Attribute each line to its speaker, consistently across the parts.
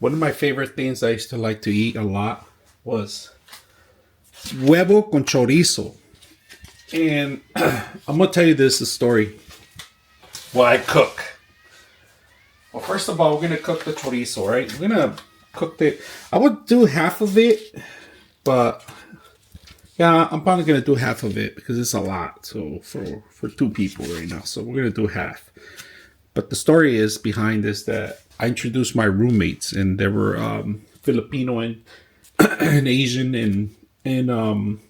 Speaker 1: One of my favorite things I used to like to eat a lot was huevo con chorizo. And I'm going to tell you this story. What I cook. Well, first of all, we're going to cook the chorizo, right? We're going to cook it. I would do half of it, but yeah, I'm probably going to do half of it because it's a lot. So for two people right now. So we're going to do half. But the story is behind this that I introduced my roommates, and they were Filipino and, and Asian, and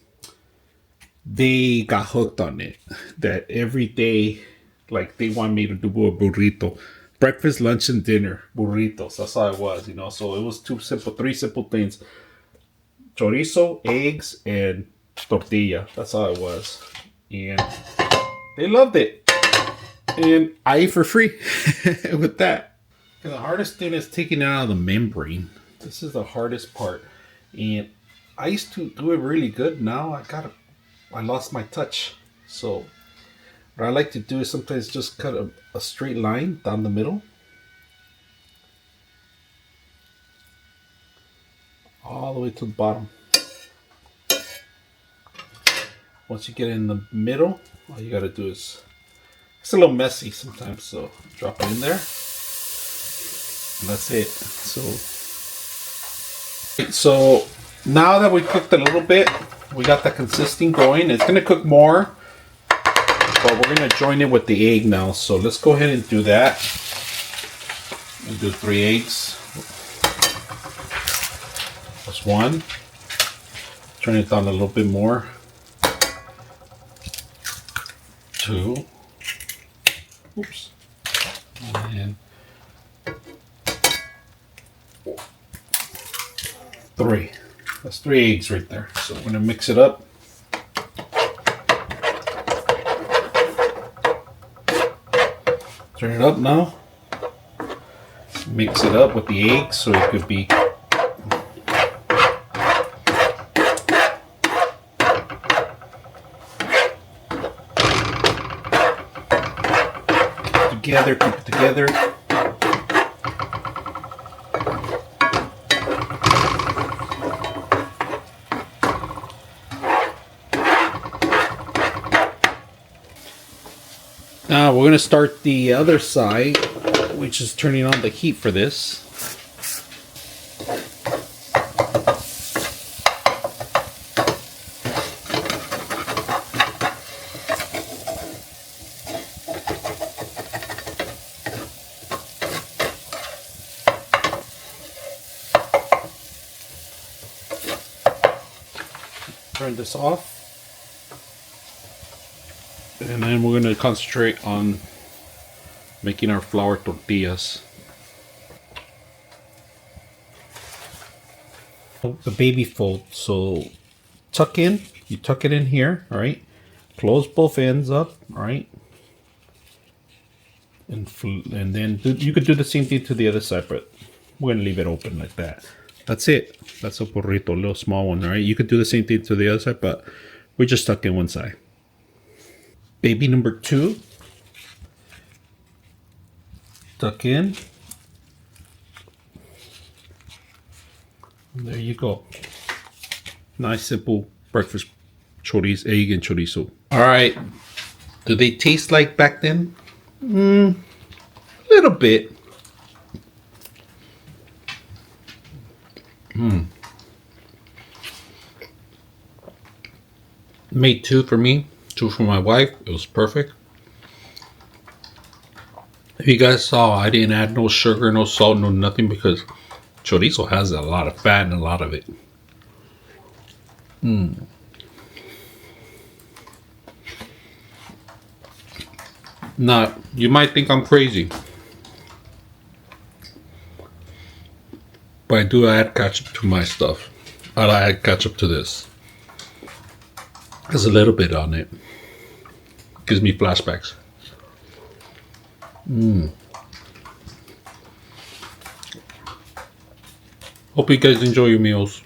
Speaker 1: they got hooked on it. That every day, like, they want me to do a burrito. Breakfast, lunch, and dinner. Burritos. That's how it was, you know. So it was three simple things. Chorizo, eggs, and tortilla. That's how it was. And they loved it. And I ate for free with that. And the hardest thing is taking it out of the membrane. This is the hardest part. And I used to do it really good. Now I lost my touch. So what I like to do is sometimes just cut a straight line down the middle. All the way to the bottom. Once you get in the middle, all you gotta do is, it's a little messy sometimes, so drop it in there. And that's it. So now that we cooked a little bit, we got the consistency going. It's gonna cook more, but we're gonna join it with the egg now. So let's go ahead and do that. We'll do 3 eggs. That's 1. Turn it down a little bit more. 2. Oops. And 3. That's 3 eggs right there. So I'm gonna mix it up. Turn it up now. Mix it up with the eggs so it could be together, keep it together. Now we're going to start the other side, which is turning on the heat for this. Turn this off. And then we're going to concentrate on making our flour tortillas. The baby fold. So tuck in. You tuck it in here. All right. Close both ends up. All right. And then you could do the same thing to the other side, but we're going to leave it open like that. That's it. That's a burrito, a little small one. All right. You could do the same thing to the other side, but we just stuck in one side. Baby number 2. Tuck in. There you go. Nice simple breakfast chorizo, egg and chorizo. All right. Do they taste like back then? A little bit. Made 2 for me. 2 for my wife. It was perfect. If you guys saw, I didn't add no sugar, no salt, no nothing, because chorizo has a lot of fat and a lot of it. Now, you might think I'm crazy, but I do add ketchup to my stuff. I add ketchup to this. There's a little bit on it. Gives me flashbacks. Hope you guys enjoy your meals.